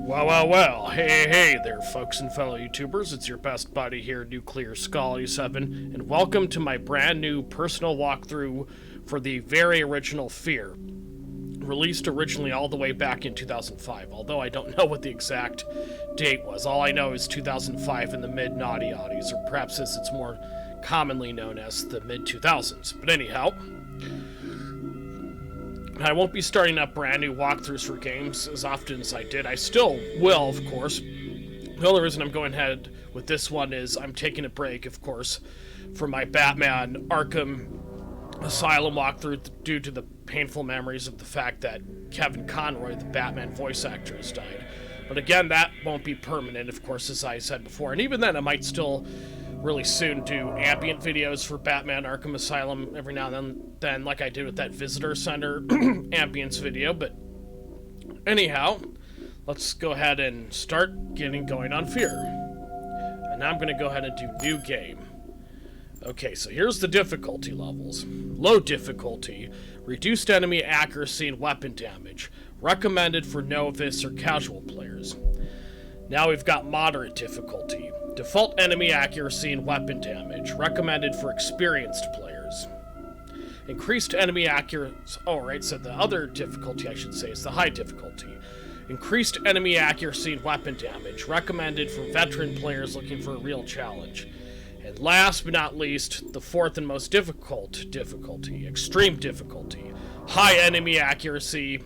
Well, hey there, folks and fellow YouTubers. It's your best buddy here, Nuclear Skull 7, and welcome to my brand new personal walkthrough for the very original F.E.A.R. Released originally all the way back in 2005, although I don't know what the exact date was. All I know is 2005 in the mid-naughty oddies, or perhaps as it's more commonly known as the mid-2000s. But anyhow, I won't be starting up brand new walkthroughs for games as often as I did. I still will, of course. The only reason I'm going ahead with this one is I'm taking a break, of course, for my Batman Arkham Asylum walkthrough due to the painful memories of the fact that Kevin Conroy, the Batman voice actor, has died. But again, that won't be permanent, of course, as I said before. And even then, I might still really soon do ambient videos for Batman Arkham Asylum every now and then, like I did with that Visitor Center ambience video. But anyhow, let's go ahead and start getting going on F.E.A.R. And now I'm going to go ahead and do new game. Okay, so here's the difficulty levels. Low difficulty, reduced enemy accuracy and weapon damage, recommended for novice or casual players. Now we've got moderate difficulty, default enemy accuracy and weapon damage, recommended for experienced players. Increased enemy accuracy, so the other difficulty I should say is the high difficulty. Increased enemy accuracy and weapon damage, recommended for veteran players looking for a real challenge. And last but not least, the fourth and most difficult difficulty, extreme difficulty, high enemy accuracy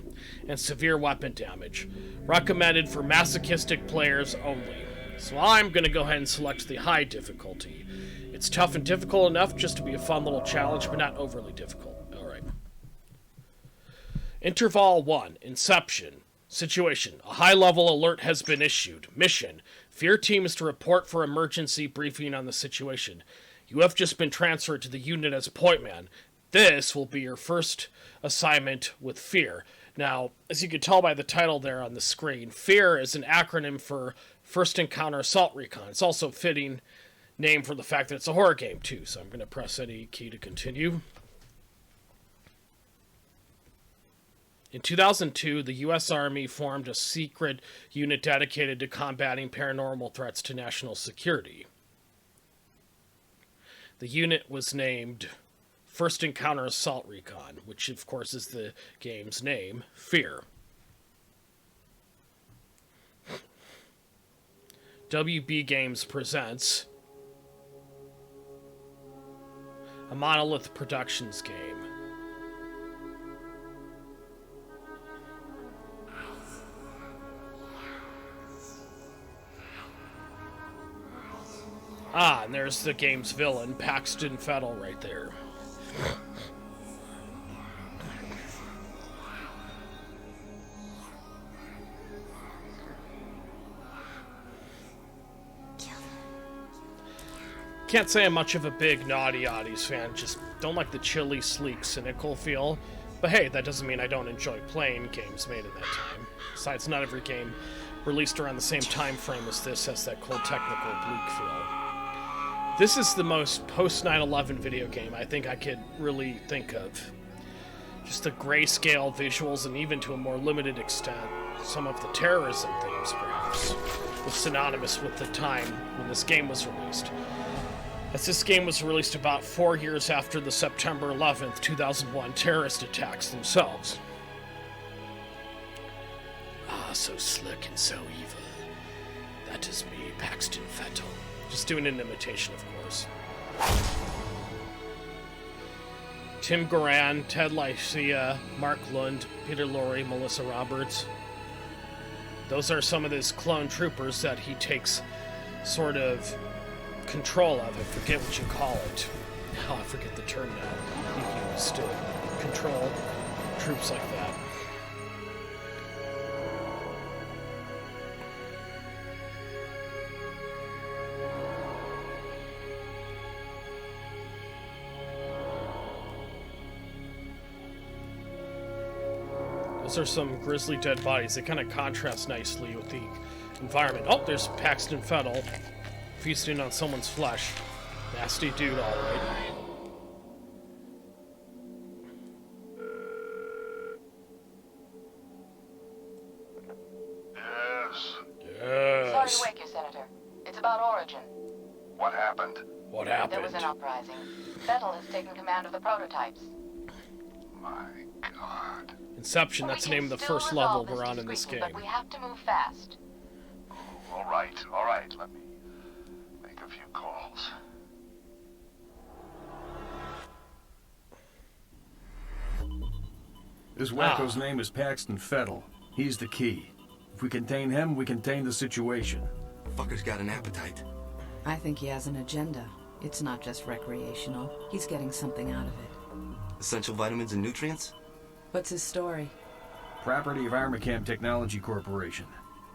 and severe weapon damage, recommended for masochistic players only. So I'm going to go ahead and select the high difficulty. It's tough and difficult enough just to be a fun little challenge, but not overly difficult. Alright. Interval 1, Inception. Situation. A high-level alert has been issued. Mission. F.E.A.R. team is to report for emergency briefing on the situation. You have just been transferred to the unit as point man. This will be your first assignment with F.E.A.R. Now, as you can tell by the title there on the screen, F.E.A.R. is an acronym for First Encounter Assault Recon. It's also a fitting name for the fact that it's a horror game, too. So I'm going to press any key to continue. In 2002, the U.S. Army formed a secret unit dedicated to combating paranormal threats to national security. The unit was named First Encounter Assault Recon, which of course is the game's name, F.E.A.R. WB Games presents a Monolith Productions game. Ah, and there's the game's villain, Paxton Fettel, right there. Can't say I'm much of a big Naughty Oddies fan, just don't like the chilly, sleek, cynical feel. But hey, that doesn't mean I don't enjoy playing games made in that time. Besides, not every game released around the same time frame as this has that cold, technical, bleak feel. This is the most post-9/11 video game I think I could really think of. Just the grayscale visuals, and even to a more limited extent, some of the terrorism themes, perhaps, was synonymous with the time when this game was released. As this game was released about 4 years after the September 11th, 2001 terrorist attacks themselves. Ah, so slick and so evil. That is me, Paxton Fettel. Just doing an imitation, of course. Tim Goran, Ted Lycia, Mark Lund, Peter Lorre, Melissa Roberts. Those are some of his clone troopers that he takes sort of control of. I forget what you call it. Oh, I forget the term now. He used to control troops like that. Those are some grisly dead bodies. They kind of contrast nicely with the environment. Oh, there's Paxton Fettel feasting on someone's flesh. Nasty dude, all right. Yes, Sorry to wake you, Senator. It's about Origin. What happened? What happened? There was an uprising. Fettel has taken command of the prototypes. My God. Inception, that's the name of the first level we're on in this game. But we have to move fast. All right. Let me make a few calls. This wacko's name is Paxton Fettel. He's the key. If we contain him, we contain the situation. Fucker's got an appetite. I think he has an agenda. It's not just recreational. He's getting something out of it. Essential vitamins and nutrients? What's his story? Property of Armacam Technology Corporation.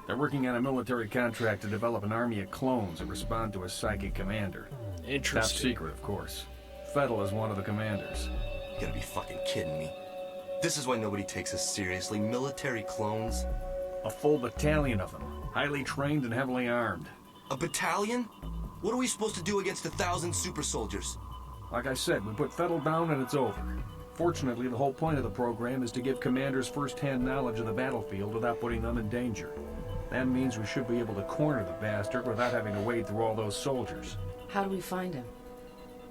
They're working on a military contract to develop an army of clones that respond to a psychic commander. Interesting. Top secret, of course. Fettel is one of the commanders. You gotta be fucking kidding me. This is why nobody takes us seriously. Military clones? A full battalion of them. Highly trained and heavily armed. A battalion? What are we supposed to do against 1,000 super soldiers? Like I said, we put Fettel down and it's over. Fortunately, the whole point of the program is to give commanders first-hand knowledge of the battlefield without putting them in danger. That means we should be able to corner the bastard without having to wade through all those soldiers. How do we find him?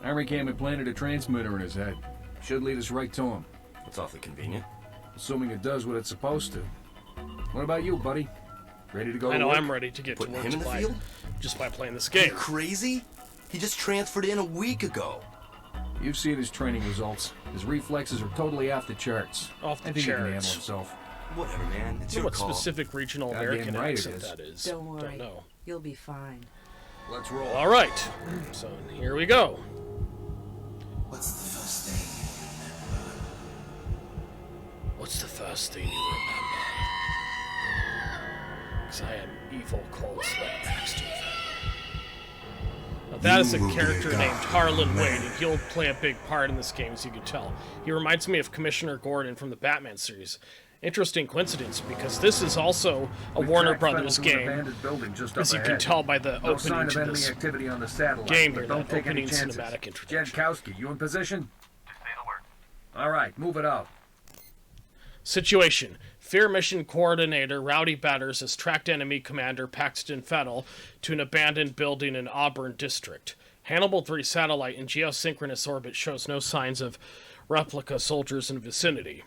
Armacam had planted a transmitter in his head. Should lead us right to him. That's awfully convenient. Assuming it does what it's supposed to. What about you, buddy? Ready to go I to know work? I'm ready to get to Putting work him in the by, field? just by playing this Are you game. crazy? He just transferred in a week ago. You've seen his training results. His reflexes are totally off the charts. Off the I think he can handle charts. himself. Whatever, man. It's I your what call. specific regional Goddamn American right it accent is. that is. Don't worry. Don't know. You'll be fine. Let's roll. All right. So here we go. What's the first thing you remember? What's the first thing you remember? Because I am evil, cold sweat Paxton. Now that is a You will be a character god, named Harlan man. Wade, and he'll play a big part in this game, as you can tell. He reminds me of Commissioner Gordon from the Batman series. Interesting coincidence, because this is also a We've Warner tracked Brothers Fettel to an game, abandoned building just as up you can ahead. tell by the No opening sign of to enemy this activity on the satellite. game but here, don't that take any opening chances. cinematic introduction. Jankowski, you in position? Just say the word. All right, move it out. Situation. F.E.A.R mission coordinator Rowdy Batters has tracked enemy commander Paxton Fettel to an abandoned building in Auburn District. Hannibal 3 satellite in geosynchronous orbit shows no signs of replica soldiers in vicinity.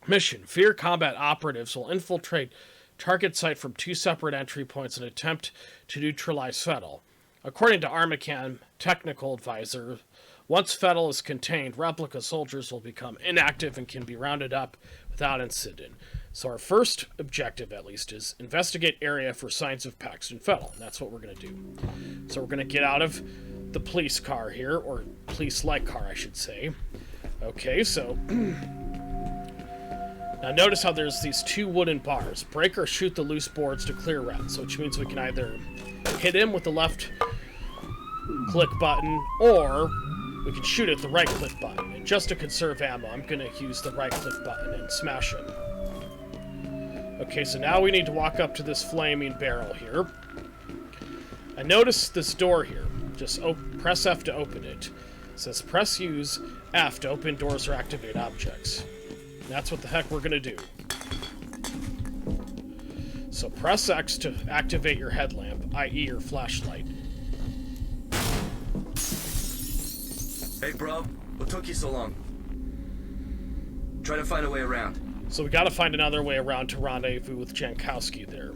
Mission. F.E.A.R combat operatives will infiltrate target site from 2 separate entry points and attempt to neutralize Fettel. According to Armacam technical advisor, once Fettel is contained, replica soldiers will become inactive and can be rounded up without incident. So our first objective, at least, is investigate area for signs of Paxton Fettel. That's what we're going to do. So we're going to get out of the police car here, or police-like car, I should say. Okay, so... Now notice how there's these 2 wooden bars. Break or shoot the loose boards to clear route, so which means we can either hit him with the left click button, or we can shoot it with the right click button. And just to conserve ammo, I'm going to use the right click button and smash him. Okay, so now we need to walk up to this flaming barrel here. I notice this door here. Just press F to open it. It says press use F to open doors or activate objects. And that's what the heck we're going to do. So press X to activate your headlamp, i.e. your flashlight. Hey, bro. What took you so long? Try to find a way around. So we gotta find another way around to rendezvous with Jankowski there.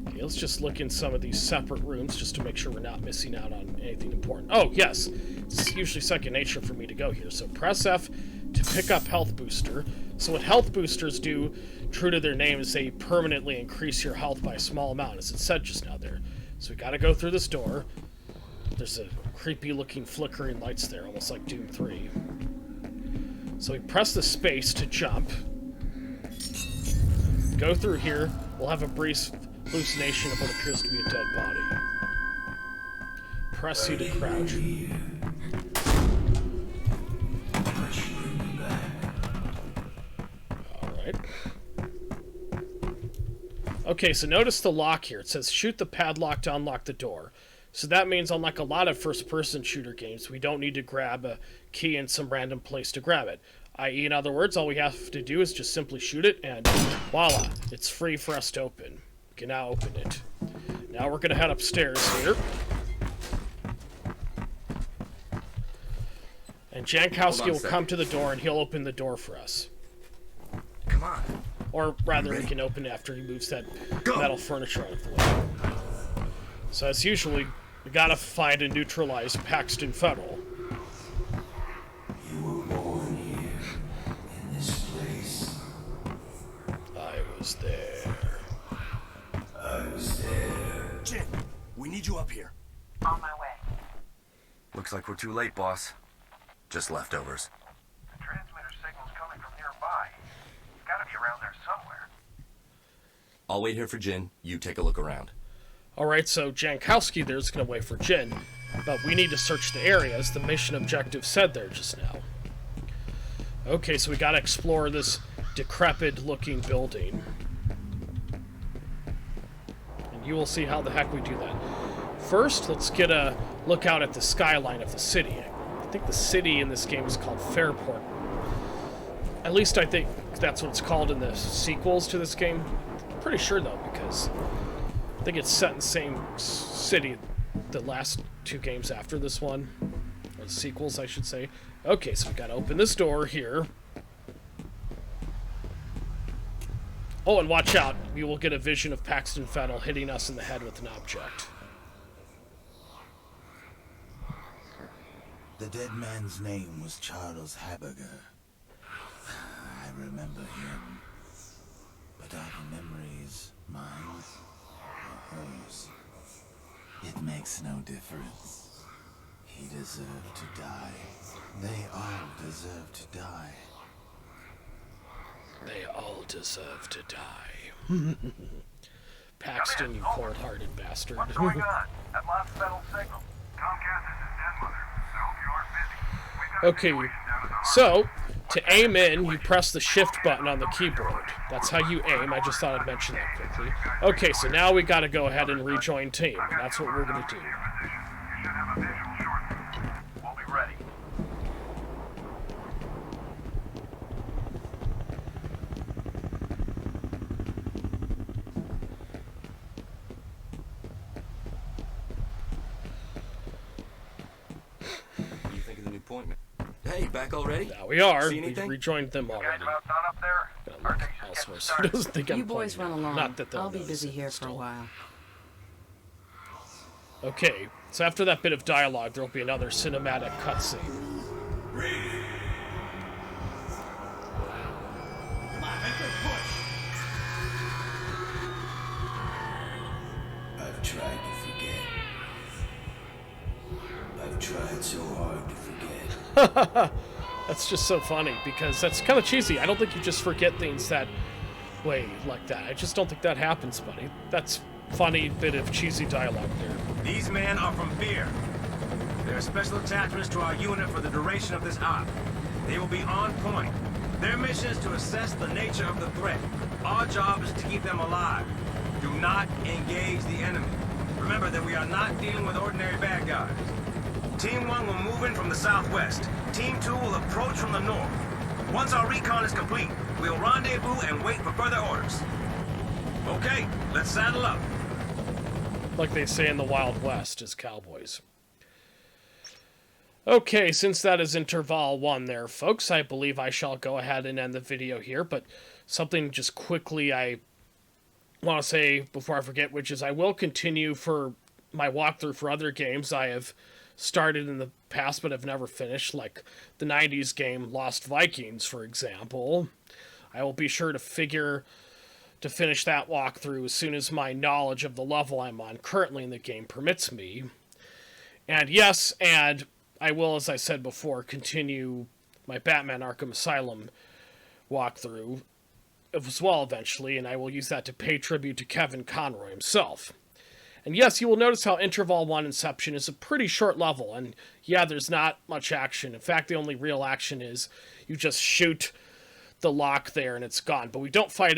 Okay, let's just look in some of these separate rooms just to make sure we're not missing out on anything important. Oh, yes! It's usually second nature for me to go here. So press F to pick up health booster. So what health boosters do, true to their name, is they permanently increase your health by a small amount, as it said just now there. So we gotta go through this door. There's a creepy looking flickering lights there, almost like Doom 3. So we press the space to jump. Go through here. We'll have a brief hallucination of what appears to be a dead body. Press C to crouch. Alright. Okay, so notice the lock here. It says shoot the padlock to unlock the door. So that means, unlike a lot of first-person shooter games, we don't need to grab a key in some random place to grab it. I.e., in other words, all we have to do is just simply shoot it, and voila, it's free for us to open. We can now open it. Now we're gonna head upstairs here. And Jankowski will come to the door and he'll open the door for us. Come on. Or rather, he can open it after he moves that metal furniture out of the way. So as usual, we gotta find and neutralize Paxton Federal. You were born here, in this place. I was there. I was there. Jin, we need you up here. On my way. Looks like we're too late, boss. Just leftovers. The transmitter signal's coming from nearby. It's gotta be around there somewhere. I'll wait here for Jin. You take a look around. Alright, so Jankowski there's gonna wait for Jin, but we need to search the area, as the mission objective said there just now. Okay, so we gotta explore this decrepit-looking building. And you will see how the heck we do that. First, let's get a look out at the skyline of the city. I think the city in this game is called Fairport. At least I think that's what it's called in the sequels to this game. Pretty sure, though, because I think it's set in the same city the last two games after this one. Or the sequels, I should say. Okay, so we gotta open this door here. Oh, and watch out. You will get a vision of Paxton Fennel hitting us in the head with an object. The dead man's name was Charles Haberger. I remember him. But are the memories mine or hers? It makes no difference. He deserved to die. They all deserve to die. They all deserve to die. Paxton, you cold-hearted bastard. What's going on? That lost settled signal. Comcast, this is Denmother. I hope you aren't busy. We've got a Okay, situation down at the so to aim in, you press the shift button on the keyboard. That's how you aim. I just thought I'd mention that quickly. Okay, so now we gotta go ahead and rejoin team. That's what we're gonna do. You should have a visual shortly. We'll be ready. What do you think of the new appointment? Hey, back already? Now we are. See We've anything? rejoined them Guys already. about done up there? Gotta Our look thing's just elsewhere getting so he started. doesn't think I'm You boys pointing run at him. along. Not that they'll I'll be notice busy it here for a still. while. Okay, so after that bit of dialogue, there'll be another cinematic cutscene. I've tried to forget. I've tried so hard to forget. That's just so funny, because that's kind of cheesy. I don't think you just forget things that way like that. I just don't think that happens, buddy. That's funny bit of cheesy dialogue there. These men are from F.E.A.R. They are special attachments to our unit for the duration of this op. They will be on point. Their mission is to assess the nature of the threat. Our job is to keep them alive. Do not engage the enemy. Remember that we are not dealing with ordinary bad guys. Team 1 will move in from the southwest. Team 2 will approach from the north. Once our recon is complete, we'll rendezvous and wait for further orders. Okay, let's saddle up. Like they say in the Wild West as cowboys. Okay, since that is interval 1 there, folks, I believe I shall go ahead and end the video here, but something just quickly I want to say before I forget, which is I will continue for my walkthrough for other games I have started in the past but have never finished, like the 90s game Lost Vikings, for example. I will be sure to finish that walkthrough as soon as my knowledge of the level I'm on currently in the game permits me. And yes, and I will, as I said before, continue my Batman Arkham Asylum walkthrough as well eventually, and I will use that to pay tribute to Kevin Conroy himself. And yes, you will notice how Interval 1 Inception is a pretty short level, and yeah, there's not much action. In fact, the only real action is you just shoot the lock there and it's gone, but we don't fight